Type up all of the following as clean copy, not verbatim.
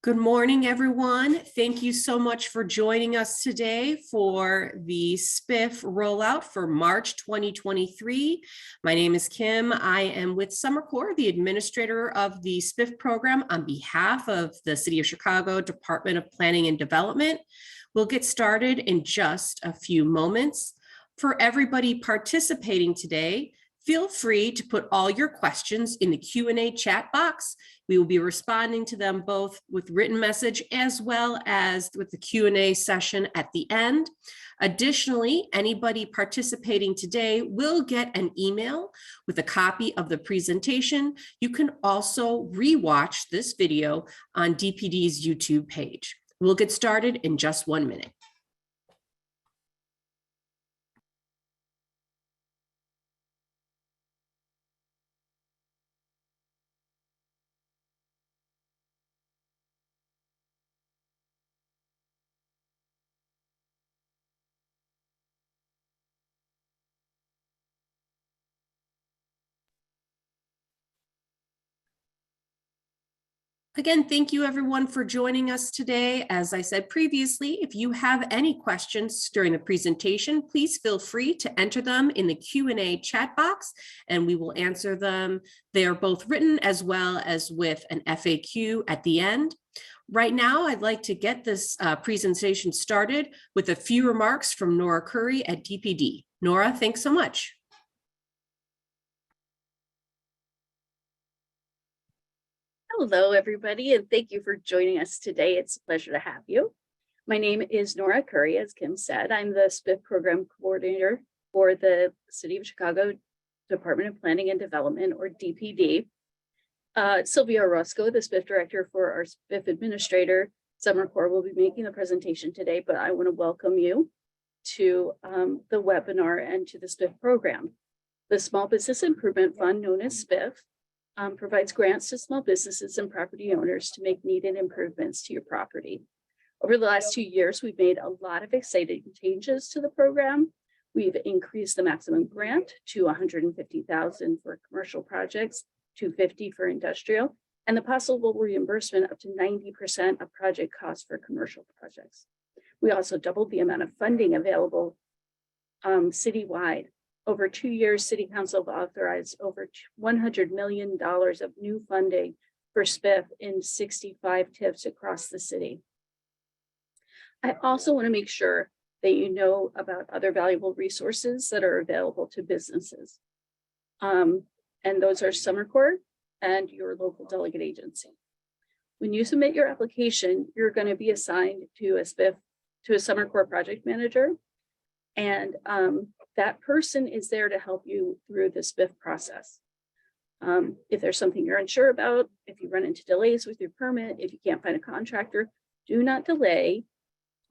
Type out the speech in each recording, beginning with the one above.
Good morning, everyone. Thank you so much for joining us today for the SBIF rollout for March 2023. My name is Kim. I am with Summer Corps, the administrator of the SBIF program on behalf of the City of Chicago Department of Planning and Development. We'll get started in just a few moments. For everybody participating today, feel free to put all your questions in the Q&A chat box. We will be responding to them both with written message as well as with the Q&A session at the end. Additionally, anybody participating today will get an email with a copy of the presentation. You can also rewatch this video on DPD's YouTube page. We'll get started in just 1 minute. Again, thank you everyone for joining us today. As I said previously, if you have any questions during the presentation, please feel free to enter them in the Q&A chat box and we will answer them. They are both written as well as with an FAQ at the end. Right now, I'd like to get this presentation started with a few remarks from Nora Curry at DPD. Nora, thanks so much. Hello, everybody, and thank you for joining us today. It's a pleasure to have you. My name is Nora Curry, as Kim said. I'm the SBIF program coordinator for the City of Chicago Department of Planning and Development, or DPD. Sylvia Orozco, the SBIF director for our SBIF administrator, Summer Corps, will be making the presentation today, but I want to welcome you to the webinar and to the SBIF program. The Small Business Improvement Fund, known as SBIF, provides grants to small businesses and property owners to make needed improvements to your property. Over the last 2 years, we've made a lot of exciting changes to the program. We've increased the maximum grant to $150,000 for commercial projects, $250,000 for industrial, and the possible reimbursement up to 90% of project costs for commercial projects. We also doubled the amount of funding available citywide. Over 2 years, City Council have authorized over $100 million of new funding for SBIF in 65 TIFs across the city. I also want to make sure that you know about other valuable resources that are available to businesses. And those are Summer Corps and your local delegate agency. When you submit your application, you're going to be assigned to a SBIF, to a Summer Corps project manager. And that person is there to help you through the SBIF process. If there's something you're unsure about, if you run into delays with your permit, if you can't find a contractor, do not delay.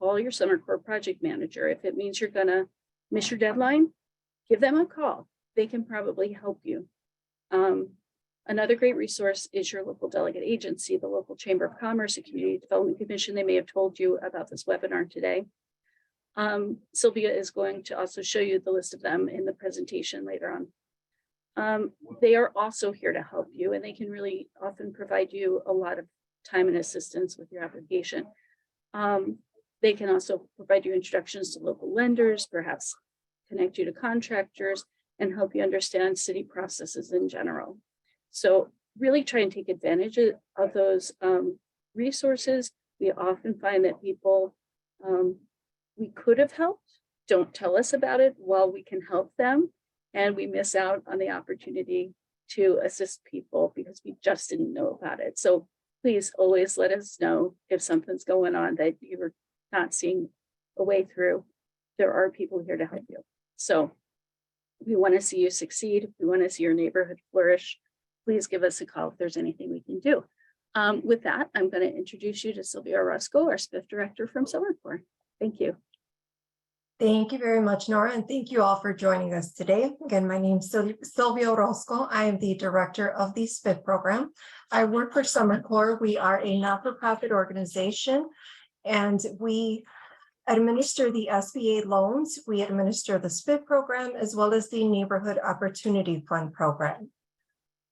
Call your Summer Corps project manager. If it means you're gonna miss your deadline, give them a call. They can probably help you. Another great resource is your local delegate agency, the local Chamber of Commerce and Community Development Commission. They may have told you about this webinar today. Sylvia is going to also show you the list of them in the presentation later on. They are also here to help you, and they can really often provide you a lot of time and assistance with your application. They can also provide you introductions to local lenders, perhaps connect you to contractors, and help you understand city processes in general. So really try and take advantage of those resources. We often find that people we could have helped don't tell us about it while we can help them, and we miss out on the opportunity to assist people because we just didn't know about it. So please always let us know if something's going on that you're not seeing a way through. There are people here to help you. So we want to see you succeed. We want to see your neighborhood flourish. Please give us a call if there's anything we can do. With that, I'm going to introduce you to Sylvia Orozco, our SBIF director from Summer Corps. Thank you. Thank you very much, Nora, and thank you all for joining us today. Again, my name is Sylvia Orozco. I am the director of the SBIF program. I work for Summer Corps. We are a not-for-profit organization, and we administer the SBA loans. We administer the SBIF program, as well as the Neighborhood Opportunity Fund program.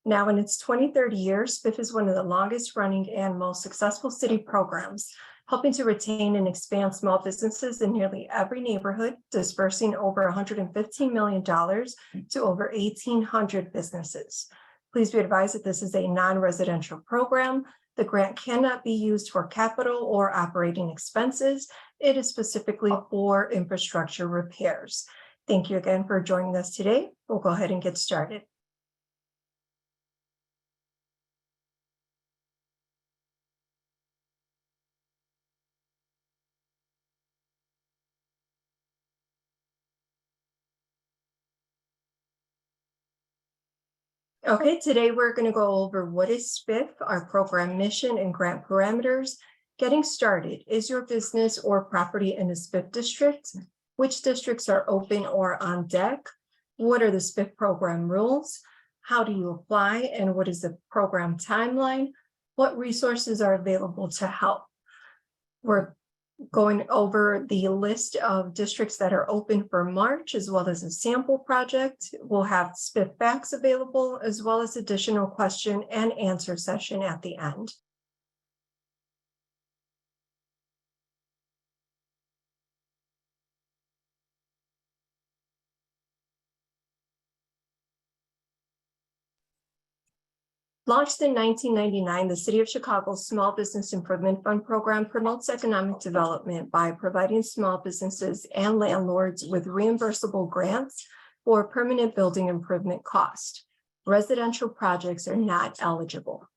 Now in its 23rd year, SBIF is one of the longest running and most successful city programs, helping to retain and expand small businesses in nearly every neighborhood, dispersing over $115 million to over 1,800 businesses. Please be advised that this is a non-residential program. The grant cannot be used for capital or operating expenses. It is specifically for infrastructure repairs. Thank you again for joining us today. We'll go ahead and get started. Okay, today we're going to go over what is SBIF, our program mission and grant parameters. Getting started, is your business or property in a SBIF district? Which districts are open or on deck? What are the SBIF program rules? How do you apply and what is the program timeline? What resources are available to help? We're going over the list of districts that are open for March, as well as a sample project. We'll have SBIF FAQs available, as well as additional question and answer session at the end. Launched in 1999, the City of Chicago's Small Business Improvement Fund program promotes economic development by providing small businesses and landlords with reimbursable grants for permanent building improvement cost. Residential projects are not eligible.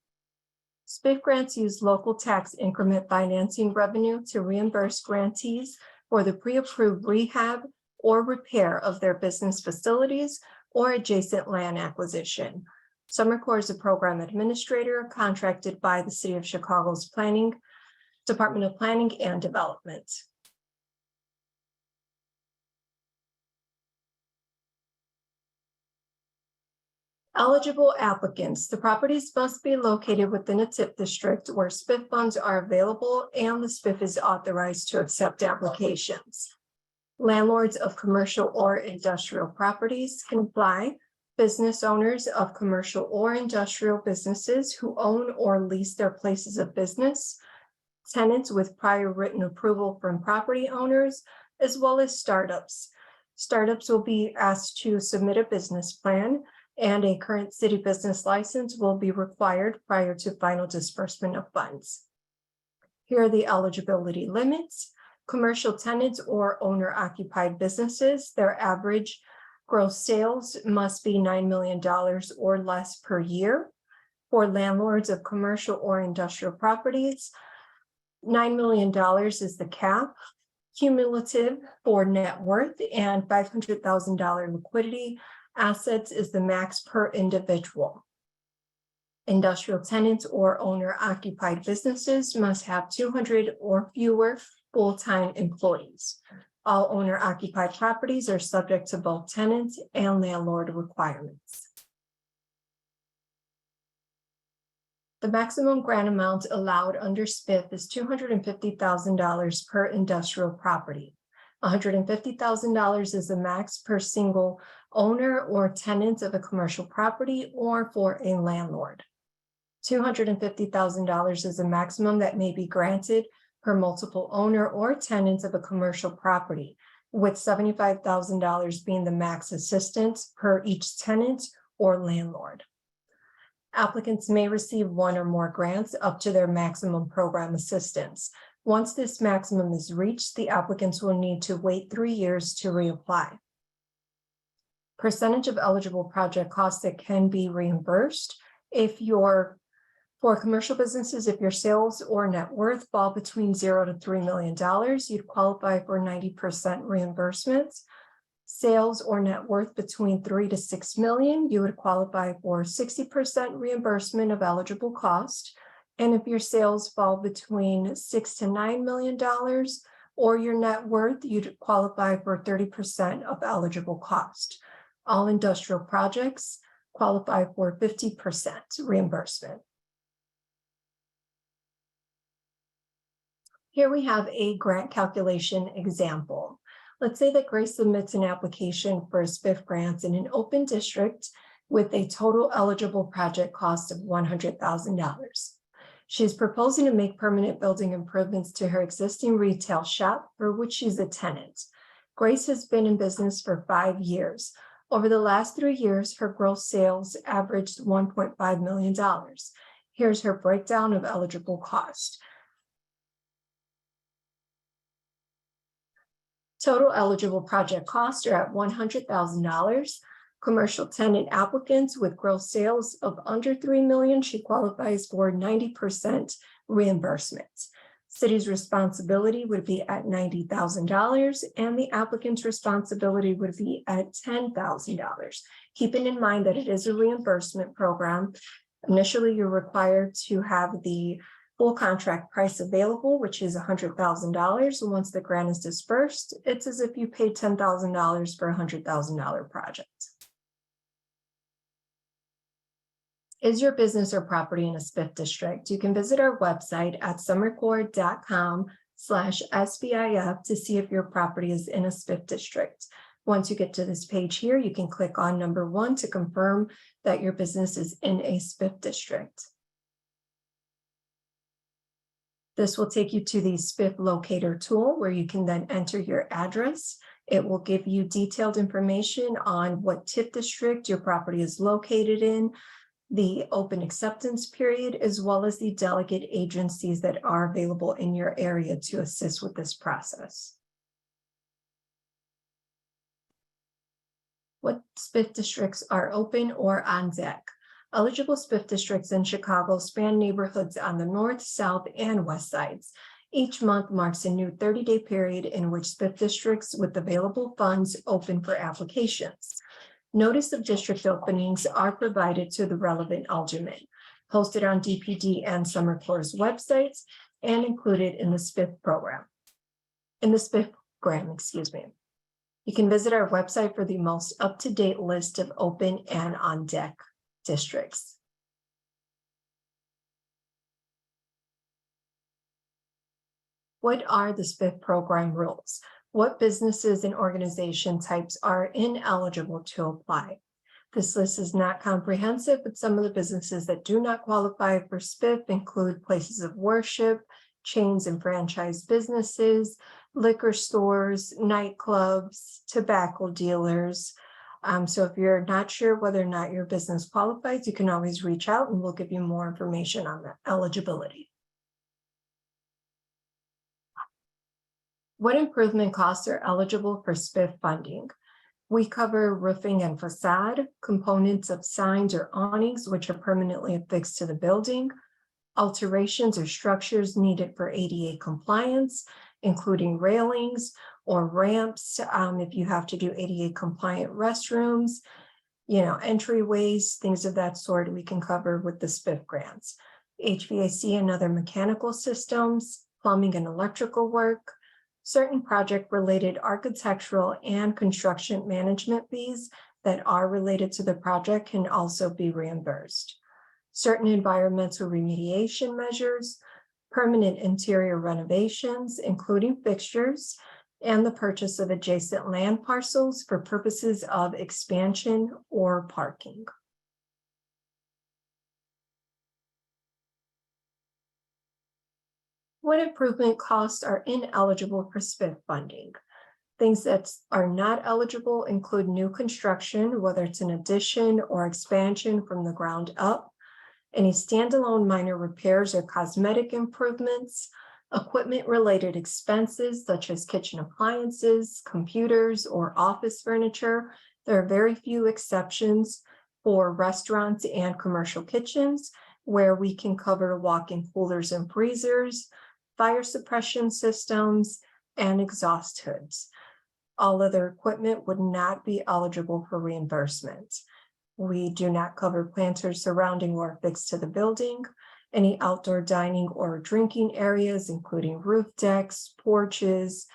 SBIF grants use local tax increment financing revenue to reimburse grantees for the pre-approved rehab or repair of their business facilities or adjacent land acquisition. SummerCore is a program administrator contracted by the City of Chicago's Department of Planning and Development. Eligible applicants. The properties must be located within a TIP district where SBIF funds are available and the SBIF is authorized to accept applications. Landlords of commercial or industrial properties can apply. Business owners of commercial or industrial businesses who own or lease their places of business, tenants with prior written approval from property owners, as well as startups. Startups will be asked to submit a business plan, and a current city business license will be required prior to final disbursement of funds. Here are the eligibility limits. Commercial tenants or owner-occupied businesses, their average gross sales must be $9 million or less per year. For landlords of commercial or industrial properties, $9 million is the cap. Cumulative for net worth and $500,000 liquidity assets is the max per individual. Industrial tenants or owner-occupied businesses must have 200 or fewer full-time employees. All owner-occupied properties are subject to both tenant and landlord requirements. The maximum grant amount allowed under SBIF is $250,000 per industrial property. $150,000 is the max per single owner or tenant of a commercial property or for a landlord. $250,000 is the maximum that may be granted per multiple owner or tenants of a commercial property, with $75,000 being the max assistance per each tenant or landlord. Applicants may receive one or more grants up to their maximum program assistance. Once this maximum is reached, the applicants will need to wait 3 years to reapply. Percentage of eligible project costs that can be reimbursed. For commercial businesses, if your sales or net worth fall between $0 to $3 million, you'd qualify for 90% reimbursements. Sales or net worth between $3 to $6 million, you would qualify for 60% reimbursement of eligible cost. And if your sales fall between $6 to $9 million or your net worth, you'd qualify for 30% of eligible cost. All industrial projects qualify for 50% reimbursement. Here we have a grant calculation example. Let's say that Grace submits an application for SBIF grants in an open district with a total eligible project cost of $100,000. She is proposing to make permanent building improvements to her existing retail shop for which she's a tenant. Grace has been in business for 5 years. Over the last 3 years, her gross sales averaged $1.5 million. Here's her breakdown of eligible cost. Total eligible project costs are at $100,000. Commercial tenant applicants with gross sales of under $3 million, she qualifies for 90% reimbursement. City's responsibility would be at $90,000 and the applicant's responsibility would be at $10,000. Keeping in mind that it is a reimbursement program, initially you're required to have the full contract price available, which is $100,000. Once the grant is dispersed, it's as if you paid $10,000 for a $100,000 project. Is your business or property in a SBIF district? You can visit our website at summercore.com/SBIF to see if your property is in a SBIF district. Once you get to this page here, you can click on number 1 to confirm that your business is in a SBIF district. This will take you to the SBIF locator tool where you can then enter your address. It will give you detailed information on what TIF district your property is located in, the open acceptance period, as well as the delegate agencies that are available in your area to assist with this process. What SBIF districts are open or on deck? Eligible SBIF districts in Chicago span neighborhoods on the north, south, and west sides. Each month marks a new 30-day period in which SBIF districts with available funds open for applications. Notice of district openings are provided to the relevant alderman, posted on DPD and Summer Corps' websites, and included in the SBIF program. You can visit our website for the most up-to-date list of open and on-deck districts. What are the SBIF program rules? What businesses and organization types are ineligible to apply? This list is not comprehensive, but some of the businesses that do not qualify for SBIF include places of worship, chains and franchise businesses, liquor stores, nightclubs, tobacco dealers. So if you're not sure whether or not your business qualifies, you can always reach out and we'll give you more information on the eligibility. What improvement costs are eligible for SBIF funding? We cover roofing and facade, components of signs or awnings which are permanently affixed to the building, alterations or structures needed for ADA compliance, including railings or ramps, if you have to do ADA compliant restrooms, entryways, things of that sort we can cover with the SBIF grants. HVAC and other mechanical systems, plumbing and electrical work, certain project-related architectural and construction management fees that are related to the project can also be reimbursed. Certain environmental remediation measures, permanent interior renovations, including fixtures, and the purchase of adjacent land parcels for purposes of expansion or parking. What improvement costs are ineligible for SBIF funding? Things that are not eligible include new construction, whether it's an addition or expansion from the ground up, any standalone minor repairs or cosmetic improvements, equipment-related expenses such as kitchen appliances, computers, or office furniture. There are very few exceptions for restaurants and commercial kitchens where we can cover walk-in coolers and freezers, fire suppression systems, and exhaust hoods. All other equipment would not be eligible for reimbursement. We do not cover planters surrounding or affixed to the building. Any outdoor dining or drinking areas, including roof decks, porches,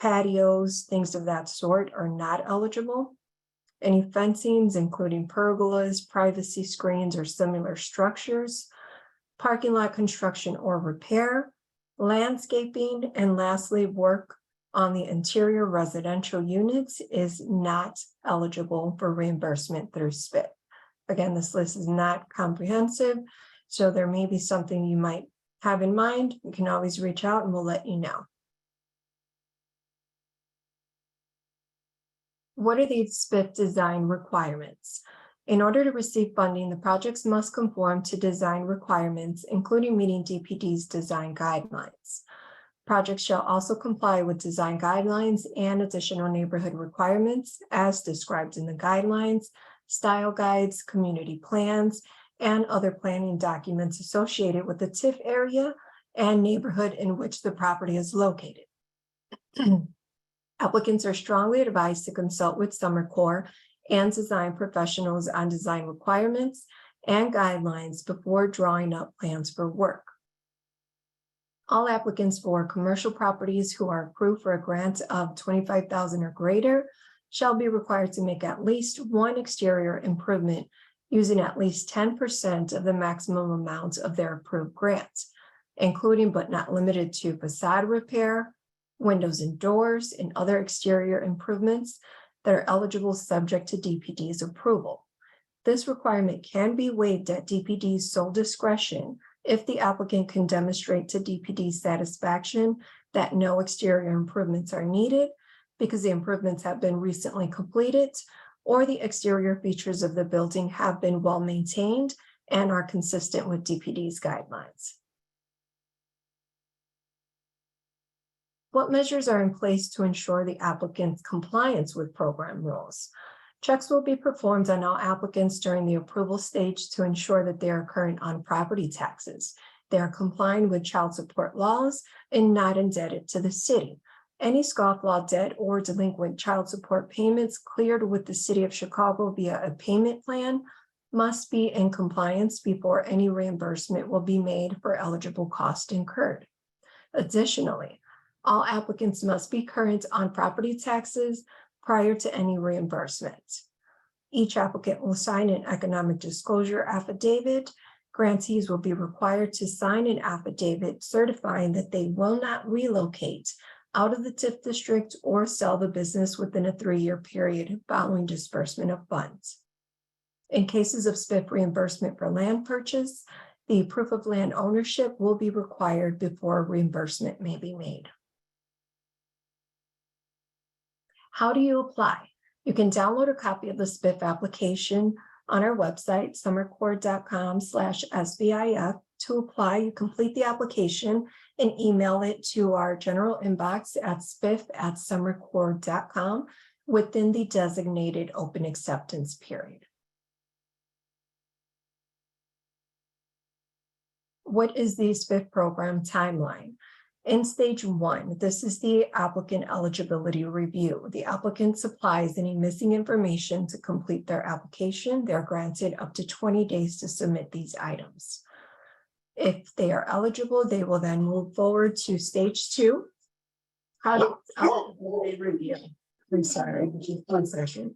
patios, things of that sort, are not eligible. Any fencings, including pergolas, privacy screens, or similar structures, parking lot construction or repair, landscaping, and lastly, work on the interior residential units is not eligible for reimbursement through SBIF. Again, this list is not comprehensive, so there may be something you might have in mind. You can always reach out and we'll let you know. What are the SBIF design requirements? In order to receive funding, the projects must conform to design requirements, including meeting DPD's design guidelines. Projects shall also comply with design guidelines and additional neighborhood requirements as described in the guidelines, style guides, community plans, and other planning documents associated with the TIF area and neighborhood in which the property is located. Applicants are strongly advised to consult with Summer Corps and design professionals on design requirements and guidelines before drawing up plans for work. All applicants for commercial properties who are approved for a grant of $25,000 or greater shall be required to make at least one exterior improvement using at least 10% of the maximum amount of their approved grants, including but not limited to facade repair, windows and doors, and other exterior improvements that are eligible subject to DPD's approval. This requirement can be waived at DPD's sole discretion if the applicant can demonstrate to DPD's satisfaction that no exterior improvements are needed because the improvements have been recently completed or the exterior features of the building have been well maintained and are consistent with DPD's guidelines. What measures are in place to ensure the applicant's compliance with program rules? Checks will be performed on all applicants during the approval stage to ensure that they are current on property taxes. They are complying with child support laws and not indebted to the city. Any scofflaw debt or delinquent child support payments cleared with the city of Chicago via a payment plan must be in compliance before any reimbursement will be made for eligible costs incurred. Additionally, all applicants must be current on property taxes prior to any reimbursement. Each applicant will sign an economic disclosure affidavit. Grantees will be required to sign an affidavit certifying that they will not relocate out of the TIF district or sell the business within a 3-year period following disbursement of funds. In cases of SBIF reimbursement for land purchase, the proof of land ownership will be required before reimbursement may be made. How do you apply? You can download a copy of the SBIF application on our website, summercorps.com/SBIF. To apply, you complete the application and email it to our general inbox at spiff@summercorps.com within the designated open acceptance period. What is the SBIF program timeline? In stage 1, this is the applicant eligibility review. The applicant supplies any missing information to complete their application. They're granted up to 20 days to submit these items. If they are eligible, they will then move forward to stage 2. Eligibility review. I'm sorry, just one second.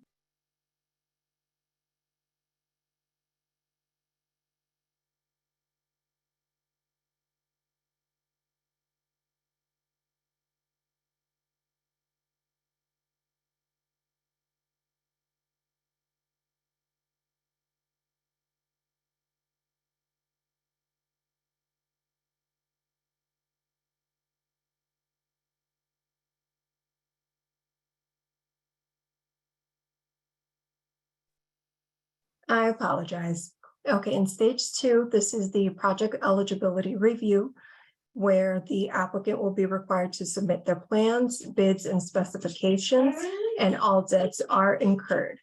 I apologize. Okay, in stage 2, this is the project eligibility review, where the applicant will be required to submit their plans, bids, and specifications, and all debts are incurred.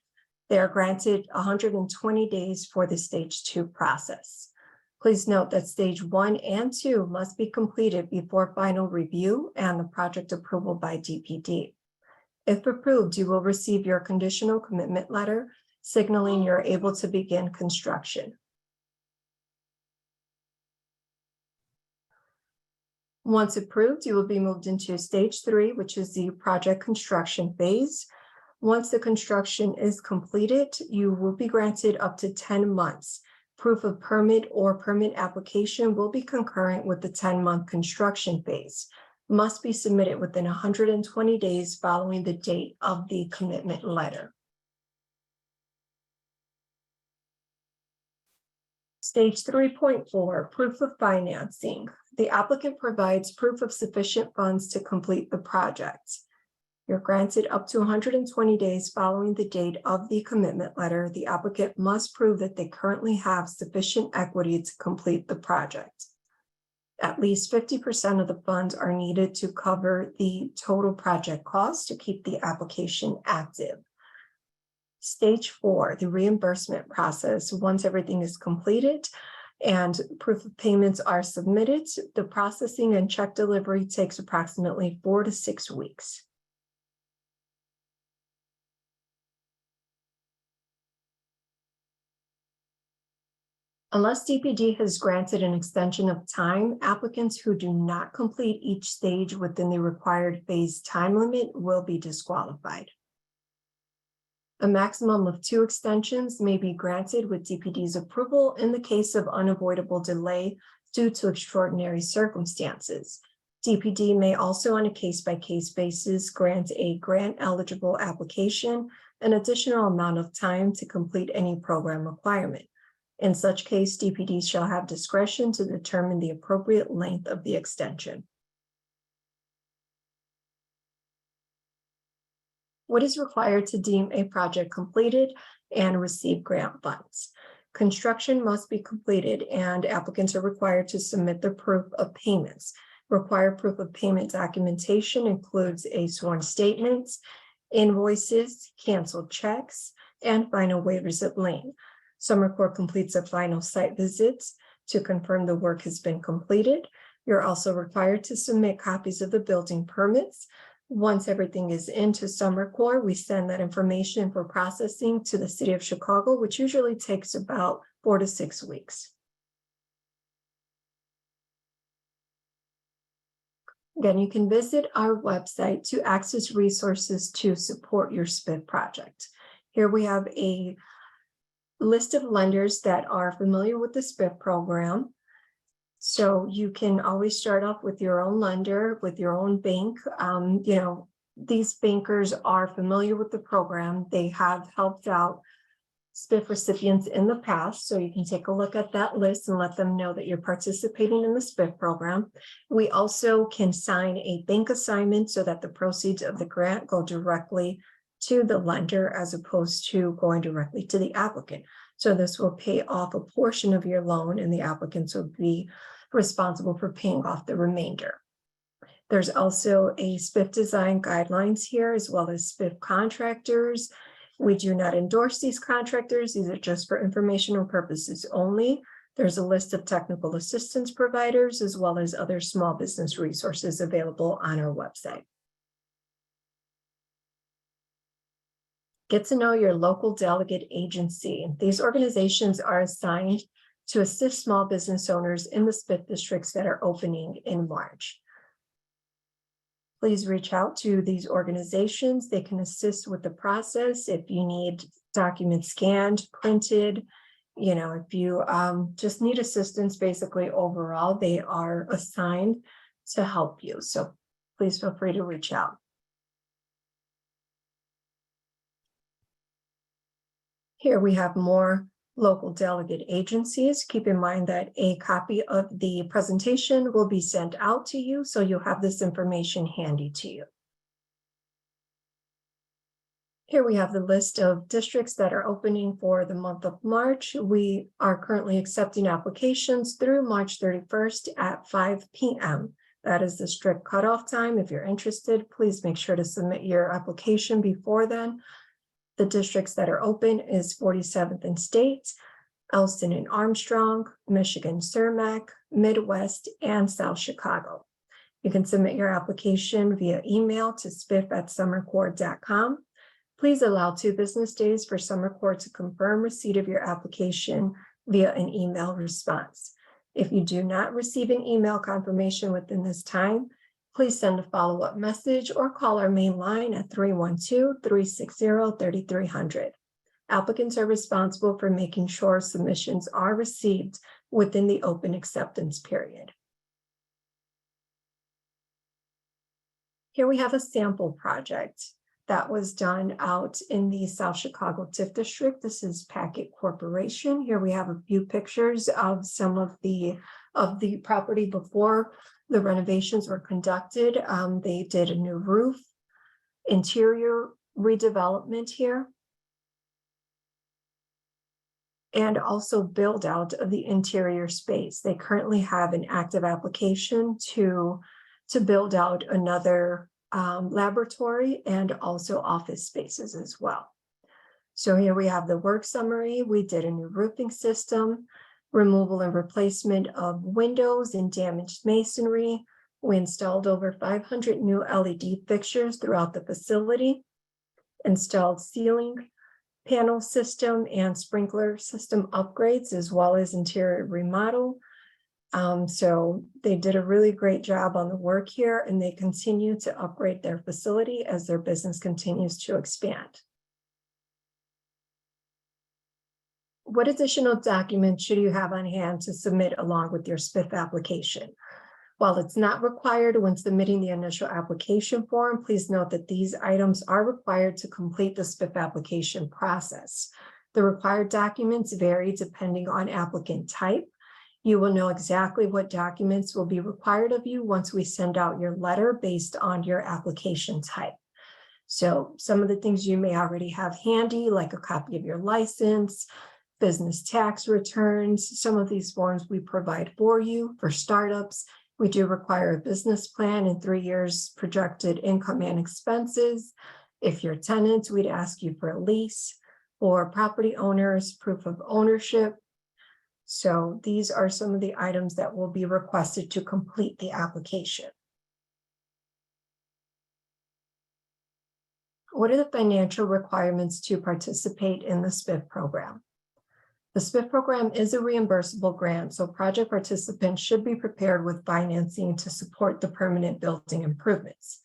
They are granted 120 days for the stage 2 process. Please note that stage 1 and 2 must be completed before final review and the project approval by DPD. If approved, you will receive your conditional commitment letter signaling you're able to begin construction. Once approved, you will be moved into stage 3, which is the project construction phase. Once the construction is completed, you will be granted up to 10 months. Proof of permit or permit application will be concurrent with the 10-month construction phase. Must be submitted within 120 days following the date of the commitment letter. Stage 3.4, proof of financing. The applicant provides proof of sufficient funds to complete the project. You're granted up to 120 days following the date of the commitment letter. The applicant must prove that they currently have sufficient equity to complete the project. At least 50% of the funds are needed to cover the total project cost to keep the application active. Stage 4, the reimbursement process. Once everything is completed and proof of payments are submitted, the processing and check delivery takes approximately 4 to 6 weeks. Unless DPD has granted an extension of time, applicants who do not complete each stage within the required phase time limit will be disqualified. A maximum of 2 extensions may be granted with DPD's approval in the case of unavoidable delay due to extraordinary circumstances. DPD may also, on a case-by-case basis, grant a grant-eligible application an additional amount of time to complete any program requirement. In such case, DPD shall have discretion to determine the appropriate length of the extension. What is required to deem a project completed and receive grant funds? Construction must be completed and applicants are required to submit the proof of payments. Required proof of payment documentation includes a sworn statement, invoices, canceled checks, and final waivers of lien. Summer Corps completes a final site visit to confirm the work has been completed. You're also required to submit copies of the building permits. Once everything is into Summer Corps, we send that information for processing to the City of Chicago, which usually takes about 4 to 6 weeks. Again, you can visit our website to access resources to support your SBIF project. Here we have a list of lenders that are familiar with the SBIF program. So you can always start off with your own lender, with your own bank. These bankers are familiar with the program. They have helped out SBIF recipients in the past. So you can take a look at that list and let them know that you're participating in the SBIF program. We also can sign a bank assignment so that the proceeds of the grant go directly to the lender as opposed to going directly to the applicant. So this will pay off a portion of your loan and the applicants will be responsible for paying off the remainder. There's also a SBIF design guidelines here, as well as SBIF contractors. We do not endorse these contractors. These are just for informational purposes only. There's a list of technical assistance providers, as well as other small business resources available on our website. Get to know your local delegate agency. These organizations are assigned to assist small business owners in the SBIF districts that are opening in March. Please reach out to these organizations. They can assist with the process if you need documents scanned, printed, if you just need assistance, basically overall, they are assigned to help you. So please feel free to reach out. Here we have more local delegate agencies. Keep in mind that a copy of the presentation will be sent out to you, so you'll have this information handy to you. Here we have the list of districts that are opening for the month of March. We are currently accepting applications through March 31st at 5 p.m. That is the strict cutoff time. If you're interested, please make sure to submit your application before then. The districts that are open is 47th and State, Elston and Armstrong, Michigan Cermak, Midwest, and South Chicago. You can submit your application via email to spiff@summercorps.com. Please allow 2 business days for Summer Corps to confirm receipt of your application via an email response. If you do not receive an email confirmation within this time, please send a follow-up message or call our main line at 312-360-3300. Applicants are responsible for making sure submissions are received within the open acceptance period. Here we have a sample project. That was done out in the South Chicago TIF district. This is Packet Corporation. Here we have a few pictures of some of the property before the renovations were conducted. They did a new roof, interior redevelopment here, and also build out of the interior space. They currently have an active application to build out another laboratory and also office spaces as well. So here we have the work summary. We did a new roofing system, removal and replacement of windows and damaged masonry. We installed over 500 new LED fixtures throughout the facility, installed ceiling panel system and sprinkler system upgrades, as well as interior remodel. So they did a really great job on the work here, and they continue to upgrade their facility as their business continues to expand. What additional documents should you have on hand to submit along with your SBIF application? While it's not required when submitting the initial application form, please note that these items are required to complete the SBIF application process. The required documents vary depending on applicant type. You will know exactly what documents will be required of you once we send out your letter based on your application type. So some of the things you may already have handy, like a copy of your license, business tax returns. Some of these forms we provide for you. For startups, we do require a business plan and 3 years projected income and expenses. If you're tenants, we'd ask you for a lease. For property owners, proof of ownership. So these are some of the items that will be requested to complete the application. What are the financial requirements to participate in the SBIF program? The SBIF program is a reimbursable grant, so project participants should be prepared with financing to support the permanent building improvements.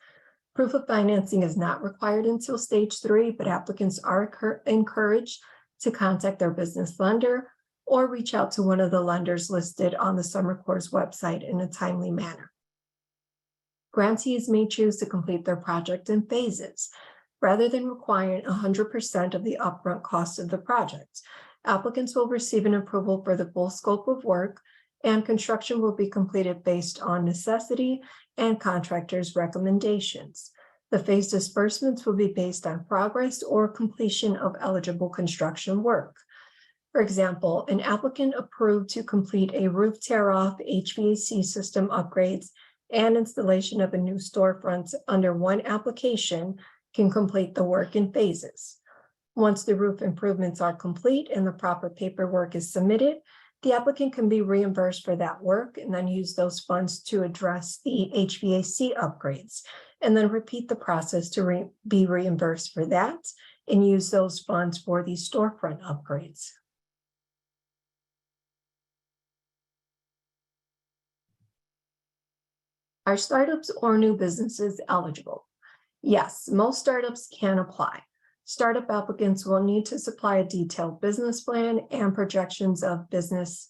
Proof of financing is not required until stage 3, but applicants are encouraged to contact their business lender or reach out to one of the lenders listed on the Summer Corps website in a timely manner. Grantees may choose to complete their project in phases, rather than requiring 100% of the upfront cost of the project. Applicants will receive an approval for the full scope of work, and construction will be completed based on necessity and contractors' recommendations. The phase disbursements will be based on progress or completion of eligible construction work. For example, an applicant approved to complete a roof tear-off, HVAC system upgrades, and installation of a new storefront under one application can complete the work in phases. Once the roof improvements are complete and the proper paperwork is submitted, the applicant can be reimbursed for that work and then use those funds to address the HVAC upgrades, and then repeat the process to be reimbursed for that and use those funds for the storefront upgrades. Are startups or new businesses eligible? Yes, most startups can apply. Startup applicants will need to supply a detailed business plan and projections of business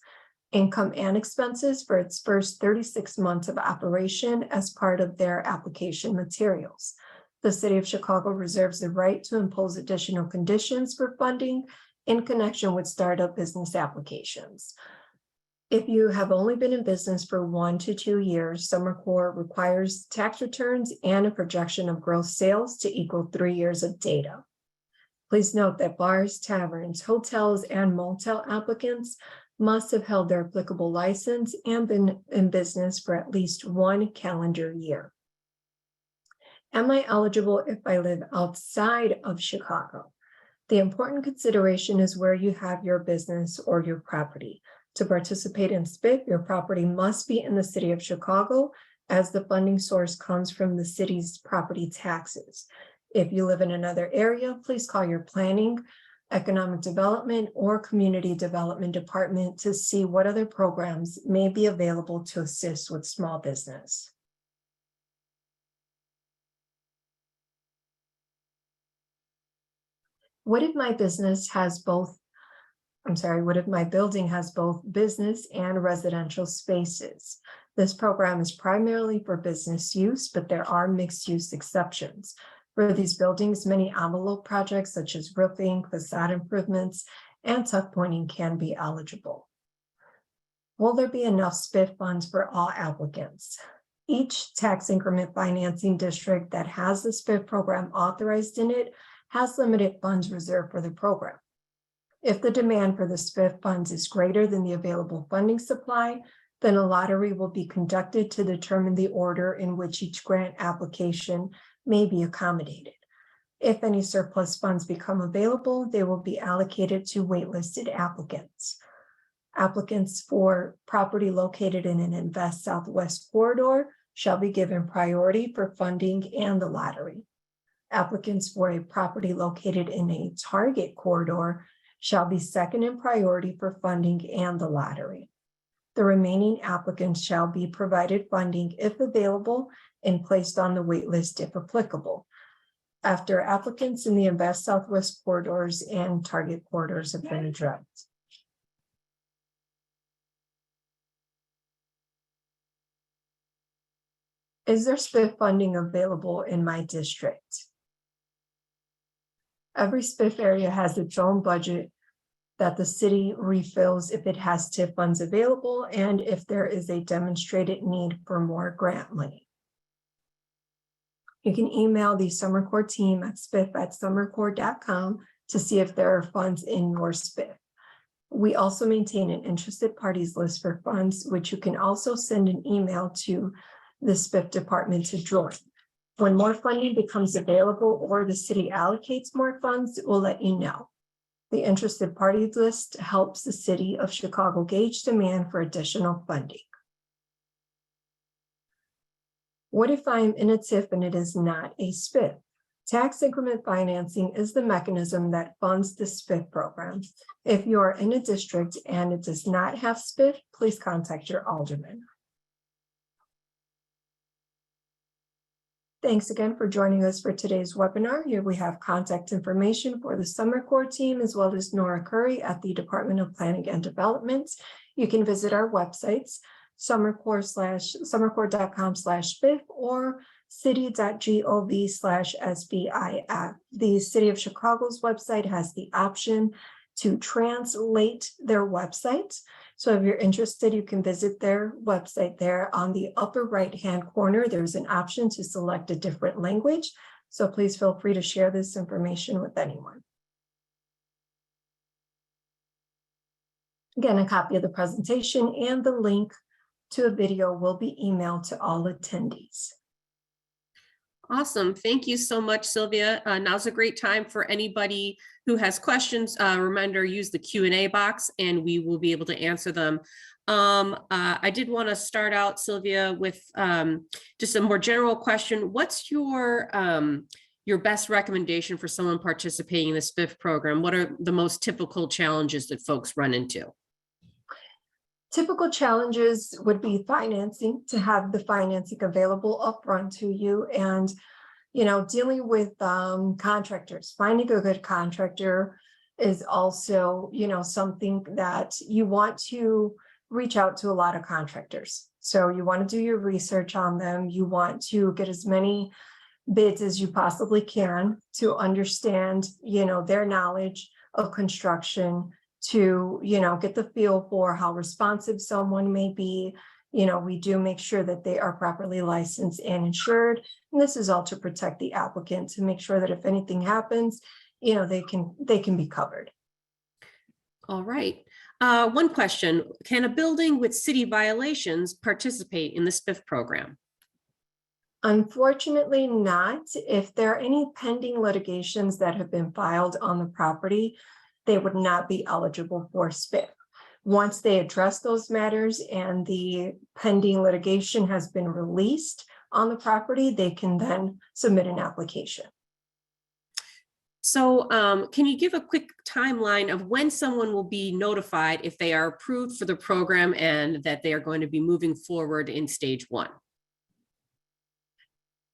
income and expenses for its first 36 months of operation as part of their application materials. The City of Chicago reserves the right to impose additional conditions for funding in connection with startup business applications. If you have only been in business for 1 to 2 years, Summer Corps requires tax returns and a projection of gross sales to equal 3 years of data. Please note that bars, taverns, hotels, and motel applicants must have held their applicable license and been in business for at least 1 calendar year. Am I eligible if I live outside of Chicago? The important consideration is where you have your business or your property. To participate in SBIF, your property must be in the City of Chicago, as the funding source comes from the city's property taxes. If you live in another area, please call your planning, economic development, or community development department to see what other programs may be available to assist with small business. What if my business has both what if my building has both business and residential spaces? This program is primarily for business use, but there are mixed use exceptions. For these buildings, many envelope projects such as roofing, facade improvements, and tuck pointing can be eligible. Will there be enough SBIF funds for all applicants? Each tax increment financing district that has the SBIF program authorized in it has limited funds reserved for the program. If the demand for the SBIF funds is greater than the available funding supply, then a lottery will be conducted to determine the order in which each grant application may be accommodated. If any surplus funds become available, they will be allocated to waitlisted applicants. Applicants for property located in an Invest Southwest corridor shall be given priority for funding and the lottery. Applicants for a property located in a target corridor shall be second in priority for funding and the lottery. The remaining applicants shall be provided funding if available and placed on the wait list if applicable, after applicants in the Invest Southwest corridors and target corridors have been addressed. Is there SBIF funding available in my district? Every SBIF area has its own budget that the city refills if it has TIF funds available and if there is a demonstrated need for more grant money. You can email the Summer Corps team at SBIF@summercorps.com to see if there are funds in your SBIF. We also maintain an interested parties list for funds, which you can also send an email to the SBIF department to join. When more funding becomes available or the city allocates more funds, we'll let you know. The interested parties list helps the city of Chicago gauge demand for additional funding. What if I'm in a TIF and it is not a SBIF? Tax increment financing is the mechanism that funds the SBIF program. If you are in a district and it does not have SBIF, please contact your alderman. Thanks again for joining us for today's webinar. Here we have contact information for the Summer Corps team as well as Nora Curry at the Department of Planning and Development. You can visit our websites, summercorps.com/SBIF or city.gov/SBIF. The City of Chicago's website has the option to translate their website. So if you're interested, you can visit their website there. On the upper right-hand corner, there's an option to select a different language. So please feel free to share this information with anyone. Again, a copy of the presentation and the link to a video will be emailed to all attendees. Awesome. Thank you so much, Sylvia. Now's a great time for anybody who has questions. Reminder, use the Q&A box and we will be able to answer them. I did want to start out, Sylvia, with just a more general question. What's your best recommendation for someone participating in the SBIF program? What are the most typical challenges that folks run into? Typical challenges would be financing, to have the financing available upfront to you, and dealing with contractors. Finding a good contractor is also something that you want to reach out to a lot of contractors. So you want to do your research on them. You want to get as many bids as you possibly can to understand their knowledge of construction, to get the feel for how responsive someone may be. We do make sure that they are properly licensed and insured, and this is all to protect the applicant, to make sure that if anything happens, they can be covered. All right. One question: can a building with city violations participate in the SBIF program? Unfortunately not. If there are any pending litigations that have been filed on the property, they would not be eligible for SBIF. Once they address those matters and the pending litigation has been released on the property, they can then submit an application. So can you give a quick timeline of when someone will be notified if they are approved for the program and that they are going to be moving forward in stage 1?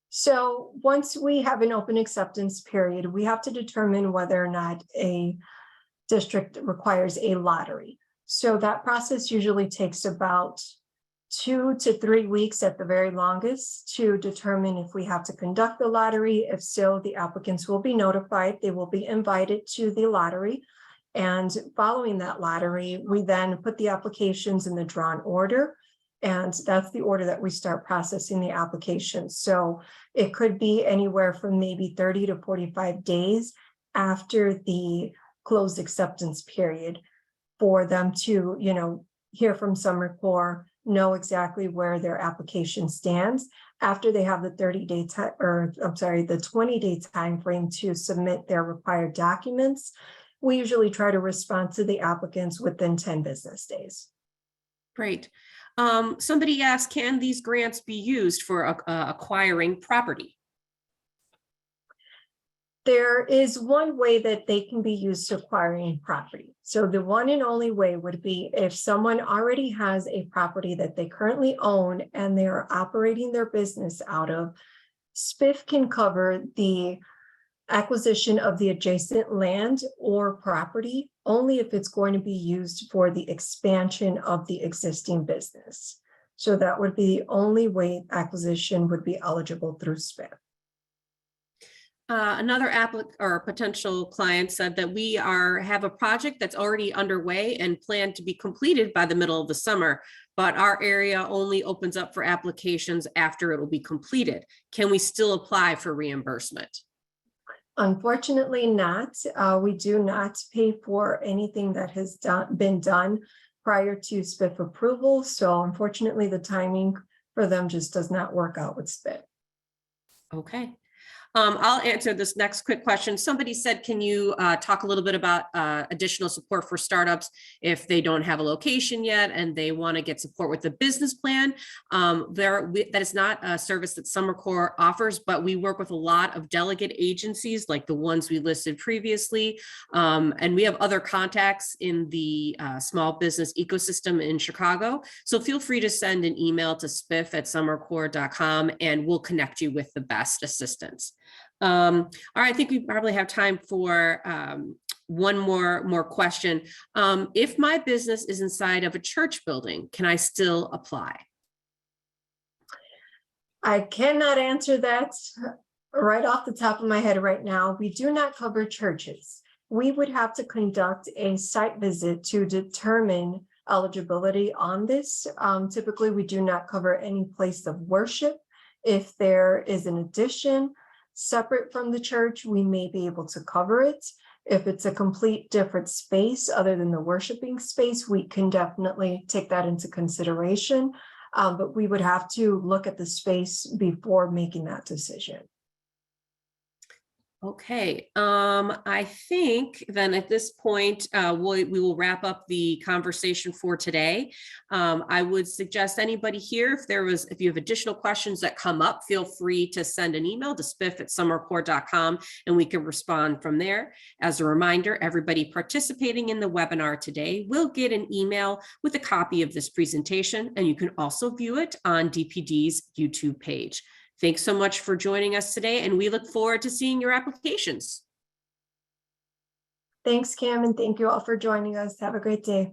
So once we have an open acceptance period, we have to determine whether or not a district requires a lottery. So that process usually takes about 2 to 3 weeks at the very longest to determine if we have to conduct the lottery. If so, the applicants will be notified. They will be invited to the lottery. And following that lottery, we then put the applications in the drawn order. And that's the order that we start processing the applications. So it could be anywhere from maybe 30 to 45 days after the closed acceptance period for them to, hear from Summer Corps, know exactly where their application stands. After they have the 30-day the 20-day time frame to submit their required documents, we usually try to respond to the applicants within 10 business days. Great. Somebody asked, can these grants be used for acquiring property? There is one way that they can be used to acquiring property. So the one and only way would be if someone already has a property that they currently own and they are operating their business out of, SBIF can cover the acquisition of the adjacent land or property only if it's going to be used for the expansion of the existing business. So that would be the only way acquisition would be eligible through SBIF. Another applicant or potential client said that we have a project that's already underway and planned to be completed by the middle of the summer, but our area only opens up for applications after it will be completed. Can we still apply for reimbursement? Unfortunately not. We do not pay for anything that has been done prior to SBIF approval. So unfortunately, the timing for them just does not work out with SBIF. Okay. I'll answer this next quick question. Somebody said, can you talk a little bit about additional support for startups if they don't have a location yet and they want to get support with the business plan? That is not a service that Summer Corps offers, but we work with a lot of delegate agencies like the ones we listed previously. And we have other contacts in the small business ecosystem in Chicago. So feel free to send an email to spiff@summercorps.com and we'll connect you with the best assistance. All right, I think we probably have time for one more question. If my business is inside of a church building, can I still apply? I cannot answer that right off the top of my head right now. We do not cover churches. We would have to conduct a site visit to determine eligibility on this. Typically, we do not cover any place of worship. If there is an addition separate from the church, we may be able to cover it. If it's a complete different space other than the worshiping space, we can definitely take that into consideration. But we would have to look at the space before making that decision. Okay, I think then at this point, we will wrap up the conversation for today. I would suggest anybody here, if you have additional questions that come up, feel free to send an email to spiff@summercorps.com and we can respond from there. As a reminder, everybody participating in the webinar today will get an email with a copy of this presentation, and you can also view it on DPD's YouTube page. Thanks so much for joining us today, and we look forward to seeing your applications. Thanks, Kim, and thank you all for joining us. Have a great day.